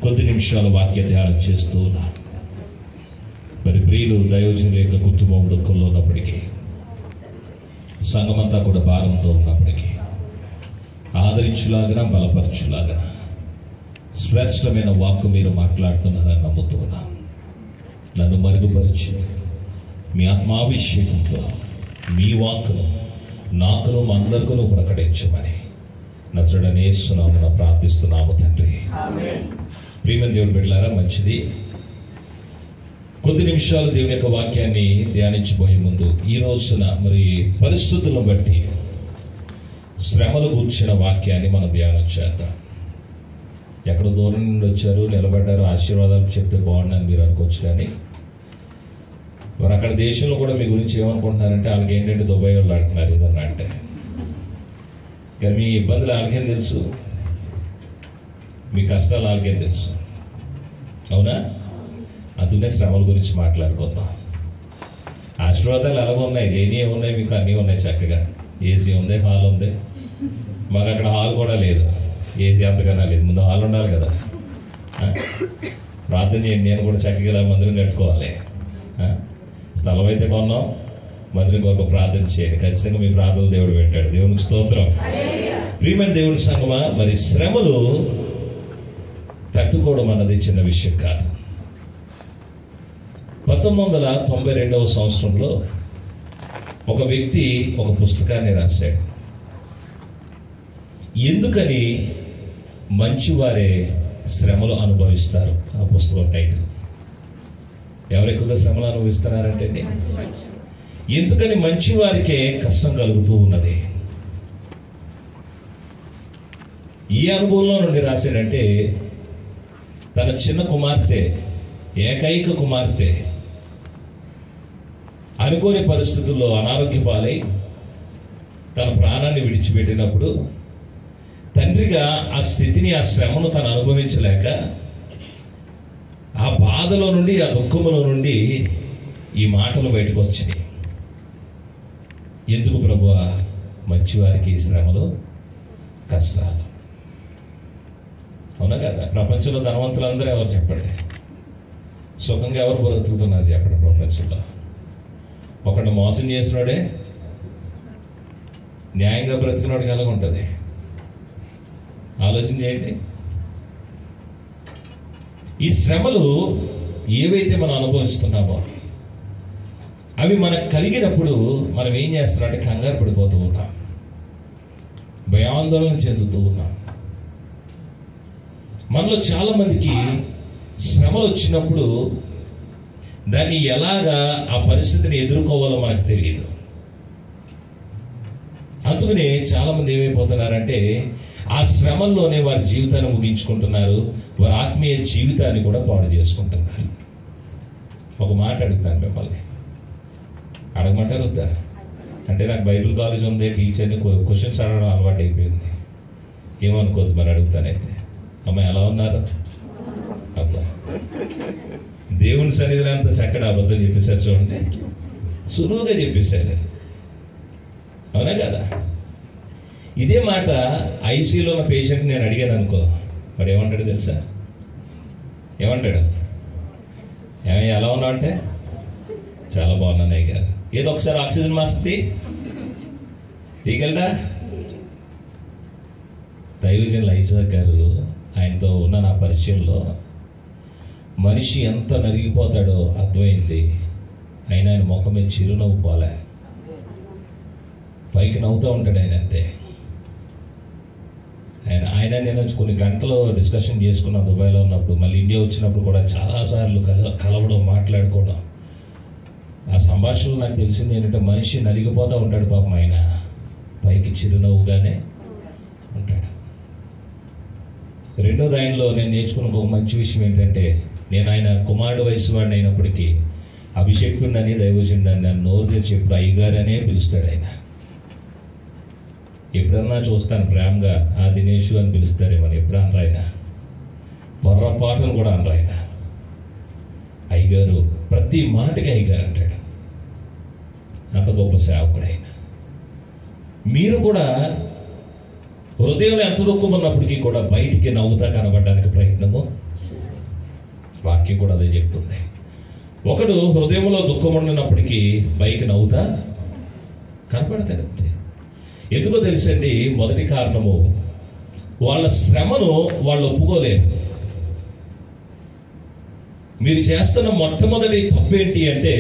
కొద్ది నిమిషాల వాక్య ధ్యానం చేస్తూ ఉన్నా. మరి ప్రియులు దైవజనుల యొక్క కుటుంబం దుఃఖంలో ఉన్నప్పటికీ, సంఘమంతా కూడా భారంతో ఉన్నప్పటికీ ఆదరించులాగా బలపరచులాగా శ్రేష్టమైన వాక్కు మీరు మాట్లాడుతున్నారని నమ్ముతూ ఉన్నా. నన్ను మరుగుపరిచి మీ ఆత్మాభిషేకంతో మీ వాక్కును నాకును అందరికీ ప్రకటించమని నజరేయుడైన యేసు నామమున ప్రార్థిస్తున్నాము తండ్రి. ప్రియమైన దేవుని బిడ్డలారా, మంచిది. కొద్ది నిమిషాలు దేవుని యొక్క వాక్యాన్ని ధ్యానించబోయే ముందు ఈ రోజున మరి పరిస్థితులను బట్టి శ్రమలు కూర్చిన వాక్యాన్ని మనం ధ్యానం చేద్దాం. ఎక్కడ దూరం నుండి వచ్చారు, నిలబడ్డారు, ఆశీర్వాదాలు చెప్తే బాగుండని మీరు అనుకోవచ్చు. కానీ మరి అక్కడ దేశంలో కూడా మీ గురించి ఏమనుకుంటున్నారంటే వాళ్ళకి ఏంటంటే దుబాయ్ వాళ్ళు అంటున్నారు ఏదన్నా అంటే. కానీ మీ ఇబ్బందులు వాళ్ళకేం తెలుసు, మీ కష్టాలు వాళ్ళకేం తెలుసు. అవునా? అందుకే శ్రమల గురించి మాట్లాడుకుందాం. ఆశీర్వాదాలు ఎలాగ ఉన్నాయి, లేని ఏమున్నాయి, మీకు అన్నీ ఉన్నాయి. చక్కగా ఏసీ ఉంది, హాల్ ఉంది. మాకు అక్కడ హాల్ కూడా లేదు, ఏసీ అంతకన్నా లేదు. ముందు హాల్ ఉండాలి కదా. ప్రార్థన చేయండి, నేను కూడా చక్కగా మందిరం కట్టుకోవాలి. స్థలం అయితే కొన్నాం, మందిరం కొరకు ప్రార్థన చేయండి. ఖచ్చితంగా మీ ప్రార్థనలు దేవుడు పెట్టాడు. దేవునికి స్తోత్రం. ప్రియమైన దేవుని సంగమా, మరి శ్రమలు తట్టుకోవడం అన్నది చిన్న విషయం కాదు. 1992వ సంవత్సరంలో ఒక వ్యక్తి ఒక పుస్తకాన్ని రాశాడు. ఎందుకని మంచివారే శ్రమలు అనుభవిస్తారు. ఆ పుస్తకం టైటిల్. ఎవరు ఎక్కువగా శ్రమలు అనుభవిస్తున్నారంటే, ఎందుకని మంచివారికే కష్టం కలుగుతూ ఉన్నది. ఈ అనుభవంలో నుండి రాశాడంటే, తన చిన్న కుమార్తె, ఏకైక కుమార్తె అనుకోని పరిస్థితుల్లో అనారోగ్య పాలై తన ప్రాణాన్ని విడిచిపెట్టినప్పుడు తండ్రిగా ఆ స్థితిని, ఆ శ్రమను తను అనుభవించలేక ఆ బాధలో నుండి, ఆ దుఃఖములో నుండి ఈ మాటలు బయటకు వచ్చినాయి. ఎందుకు ప్రభువా మంచివారికి శ్రమలు, కష్టాలు? అవునా కదా? ప్రపంచంలో ధనవంతులందరూ ఎవరు చెప్పండి? సుఖంగా ఎవరు బ్రతుకుతున్నారు చెప్పండి? ప్రపంచంలో ఒకడు మోసం చేసినోడే న్యాయంగా బ్రతికినోడికి ఎలాగ ఉంటుంది? ఆలోచన చేయండి. ఈ శ్రమలు ఏవైతే మనం అనుభవిస్తున్నామో అవి మనకు కలిగినప్పుడు మనం ఏం చేస్తున్నామంటే కంగారు పడిపోతూ ఉన్నాం, భయాందోళన చెందుతూ ఉన్నాం. మనలో చాలా మందికి శ్రమలు వచ్చినప్పుడు దాన్ని ఎలాగా ఆ పరిస్థితిని ఎదుర్కోవాలో మనకు తెలియదు. అందుకనే చాలా మంది ఏమైపోతున్నారంటే ఆ శ్రమల్లోనే వారి జీవితాన్ని ముగించుకుంటున్నారు, వారి ఆత్మీయ జీవితాన్ని కూడా పాడు చేసుకుంటున్నారు. ఒక మాట అడుగుతాను మిమ్మల్ని, అడగమంటారు వద్దా? అంటే నాకు బైబిల్ కాలేజ్ ఉంది, టీచర్ని క్వశ్చన్స్ అడగడం అలవాటు అయిపోయింది. ఏమనుకోద్దు, మరి అడుగుతానైతే. అమ్మాయి ఎలా ఉన్నారు? అబ్బా, దేవుని సన్నిధిలో అంత చక్కటి అబద్ధం చెప్పేశారు చూడండి, సులువుగా చెప్పేశారు. అవునా కదా? ఇదే మాట ఐసీయూలో ఉన్న పేషెంట్ నేను అడిగాను అనుకో, వాడు ఏమంటాడు తెలుసా? ఏమంటాడు? ఏమయ్య ఎలా ఉన్నావు అంటే, చాలా బాగున్నాను అయ్య గారు. ఏదో ఒకసారి ఆక్సిజన్ మాస్క్ తీయగలడా? దైవజనులు ఐజాక్ గారు, ఆయనతో ఉన్న నా పరిచయంలో మనిషి ఎంత నలిగిపోతాడో అర్థమైంది. అయినా ఆయన ముఖం మీద చిరునవ్వు పోలే, పైకి నవ్వుతూ ఉంటాడు ఆయన అంతే. ఆయన నేను కొన్ని గంటలు డిస్కషన్ చేసుకున్నాం దుబాయ్లో ఉన్నప్పుడు. మళ్ళీ ఇండియా వచ్చినప్పుడు కూడా చాలాసార్లు కలవడం, మాట్లాడుకోవడం. ఆ సంభాషణలో నాకు తెలిసింది ఏంటంటే మనిషి నలిగిపోతూ ఉంటాడు పాపం, ఆయన పైకి చిరునవ్వుగానే ఉంటాడు. రెండోది ఆయనలో నేను నేర్చుకున్న ఒక మంచి విషయం ఏంటంటే, నేను ఆయన కుమారుడు వయసు వాడిని అయినప్పటికీ అభిషేక్తుడని, దైవజనుడని నన్ను నోరు తెరిచి ఎప్పుడు అయ్యగారనే పిలుస్తాడు ఆయన. ఎప్పుడన్నా చూస్తాను ప్రేమగా ఆ దినేషు అని పిలుస్తారేమని, ఎప్పుడు అనరు ఆయన. పొర్రపాటును కూడా అనరు ఆయన. అయ్యగారు, ప్రతి మాటకి అయ్యగారు అంటాడు. అంత గొప్ప సేవకుడు ఆయన. మీరు కూడా హృదయంలో ఎంత దుఃఖం ఉన్నప్పటికీ కూడా బయటికి నవ్వుతా కనబడడానికి ప్రయత్నము వాక్యం కూడా అదే చెప్తుంది. ఒకడు హృదయంలో దుఃఖం ఉండినప్పటికీ పైకి నవ్వుతా కనపడతాడంతే. ఎందుకో తెలుసండి, మొదటి కారణము వాళ్ళ శ్రమను వాళ్ళు ఒప్పుకోలేరు. మీరు చేస్తున్న మొట్టమొదటి తప్పు ఏంటి అంటే,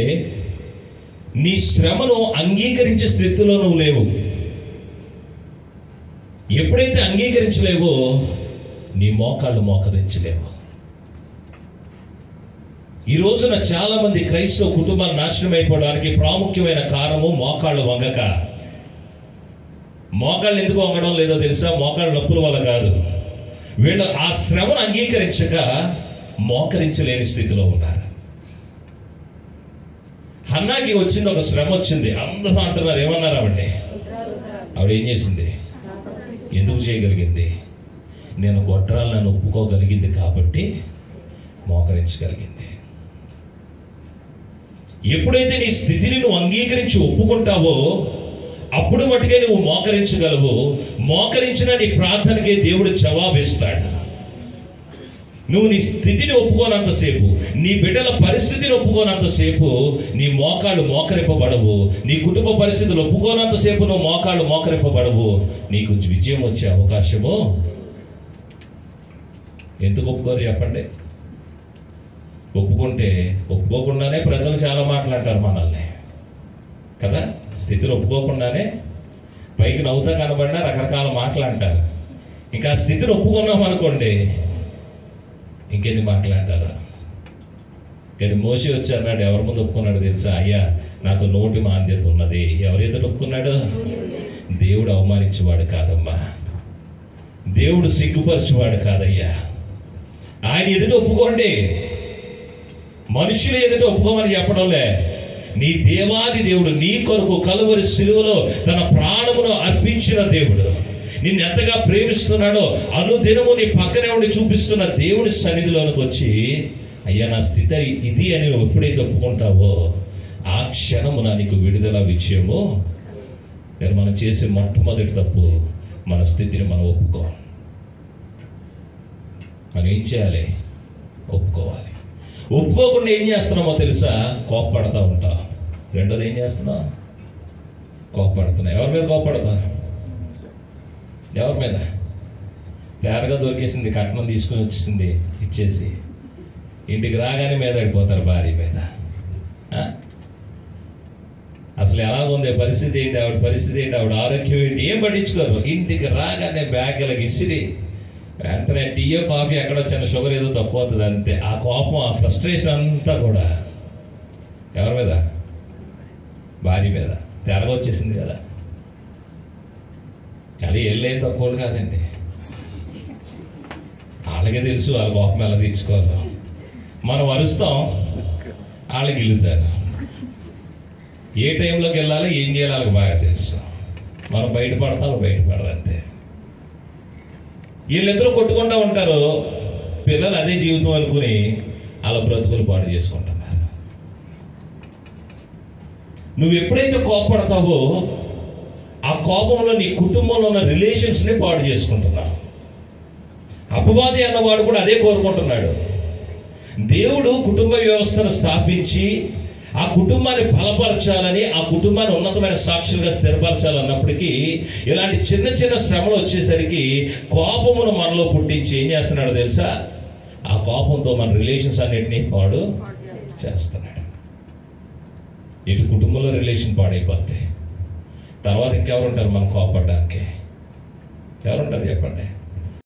నీ శ్రమను అంగీకరించే స్థితిలో నువ్వు లేవు. ఎప్పుడైతే అంగీకరించలేవో నీ మోకాళ్ళు మోకరించలేవు. ఈ రోజున చాలా మంది క్రైస్తవ కుటుంబాలు నాశనం అయిపోవడానికి ప్రాముఖ్యమైన కారణము మోకాళ్ళు వంగక. మోకాళ్ళు ఎందుకు వంగడం లేదో తెలుసా? మోకాళ్ళ నొప్పుల వల్ల కాదు. వీళ్ళు ఆ శ్రమను అంగీకరించక మోకరించలేని స్థితిలో ఉన్నారు. హన్నాకి వచ్చింది, ఒక శ్రమ వచ్చింది. అందరూ అంటున్నారు, ఏమన్నారు ఆవిడ్ని? ఆవిడ ఏం చేసింది? ఎందుకు చేయగలిగింది? నేను గొడ్రాలను ఒప్పుకోగలిగింది కాబట్టి మోకరించగలిగింది. ఎప్పుడైతే నీ స్థితిని నువ్వు అంగీకరించి ఒప్పుకుంటావో అప్పుడు మటుకే నువ్వు మోకరించగలవు. మోకరించిన నీ ప్రార్థనకే దేవుడు జవాబిస్తాడు. నువ్వు నీ స్థితిని ఒప్పుకోనంతసేపు, నీ బిడ్డల పరిస్థితిని ఒప్పుకోనంతసేపు నీ మోకాళ్ళు మోకరింపబడవు. నీ కుటుంబ పరిస్థితులు ఒప్పుకోనంతసేపు నువ్వు మోకాళ్ళు మోకరింపబడవు. నీకు విజయం వచ్చే అవకాశము ఎందుకు ఒప్పుకోరు చెప్పండి? ఒప్పుకుంటే, ఒప్పుకోకుండానే ప్రజలు చాలా మాట్లాడతారు మనల్ని కదా. స్థితిని ఒప్పుకోకుండానే పైకి నవ్వుతా కనబడినా రకరకాల మాటలు అంటారు. ఇంకా స్థితిని ఒప్పుకున్నాం అనుకోండి, ఇంకెన్ని మాట్లాడతారు. కానీ మోషే వచ్చి అన్నాడు, ఎవరి ముందు ఒప్పుకున్నాడు తెలుసా? అయ్యా, నాకు నోటి మాంద్యత ఉన్నది. ఎవరైతే ఒప్పుకున్నాడు? దేవుడు అవమానించేవాడు కాదమ్మా, దేవుడు సిగ్గుపరిచేవాడు కాదయ్యా. ఆయన ఎదుట ఒప్పుకోండి, మనుషులు ఎదుట ఒప్పుకోమని చెప్పడంలే. నీ దేవాది దేవుడు నీ కొరకు కలువరి శిలువలో తన ప్రాణమును అర్పించిన దేవుడు, నిన్ను ఎంతగా ప్రేమిస్తున్నాడో అనుదినము నీ పక్కనే ఉండి చూపిస్తున్న దేవుడి సన్నిధిలోనికి వచ్చి, అయ్యా నా స్థితి ఇది అని నువ్వు ఎప్పుడైతే ఒప్పుకుంటావో ఆ క్షణమున నీకు విడుదల విజయము. మనం చేసే మొట్టమొదటి తప్పు, మన స్థితిని మనం ఒప్పుకో. మనం ఏం చేయాలి? ఒప్పుకోవాలి. ఒప్పుకోకుండా ఏం చేస్తున్నామో తెలుసా? కోప్పడతా ఉంటావు. రెండోది ఏం చేస్తున్నావు? కోప్పడుతున్నావు. ఎవరి మీద కోప్పడతావు? ఎవరి మీద? తేరగా దొరికేసింది, కట్నం తీసుకుని వచ్చింది, ఇచ్చేసి ఇంటికి రాగానే మీద పడిపోతారు భార్య మీద. అసలు ఎలా ఉంది పరిస్థితి ఏంటి, ఆవిడ పరిస్థితి ఏంటి, ఆవిడ ఆరోగ్యం ఏంటి, ఏం పట్టించుకోరు. ఇంటికి రాగానే బ్యాగ్లకి ఇసిరి వెంటనే టీయో కాఫీ ఎక్కడో చిన్న షుగర్ ఏదో తక్కువ అవుతుంది అంతే. ఆ కోపం, ఆ ఫ్రస్ట్రేషన్ అంతా కూడా ఎవరి మీద? భార్య మీద. తెరగా వచ్చేసింది కదా. కానీ వెళ్ళేది తక్కువ కాదండి, వాళ్ళకే తెలుసు వాళ్ళ కోపం ఎలా తీర్చుకోవాలో. మనం అరుస్తాం, వాళ్ళకి గిల్లుతారు. ఏ టైంలోకి వెళ్ళాలో ఏం చేయాలో వాళ్ళకి బాగా తెలుసు. మనం బయటపడతాం, బయటపడరు అంతే. వీళ్ళిద్దరూ కొట్టుకుంటూ ఉంటారు. పిల్లలు అదే జీవితం అనుకుని వాళ్ళ బ్రతుకులు పాడు చేసుకుంటున్నారు. నువ్వు ఎప్పుడైతే కోపపడతావో ఆ కోపంలో నీ కుటుంబంలో ఉన్న రిలేషన్స్ని పాడు చేసుకుంటున్నావు. అపవాది అన్నవాడు కూడా అదే కోరుకుంటున్నాడు. దేవుడు కుటుంబ వ్యవస్థను స్థాపించి ఆ కుటుంబాన్ని బలపరచాలని, ఆ కుటుంబాన్ని ఉన్నతమైన సాక్షులుగా స్థిరపరచాలన్నప్పటికీ ఇలాంటి చిన్న చిన్న శ్రమలు వచ్చేసరికి కోపమును మనలో పుట్టించి ఏం చేస్తున్నాడు తెలుసా? ఆ కోపంతో మన రిలేషన్స్ అన్నిటినీ పాడు చేస్తున్నాడు. ఇటు కుటుంబంలో రిలేషన్ పాడైపోతే తర్వాత ఇంకెవరుంటారు మనం కోపపడడానికి? ఎవరుంటారు చెప్పండి?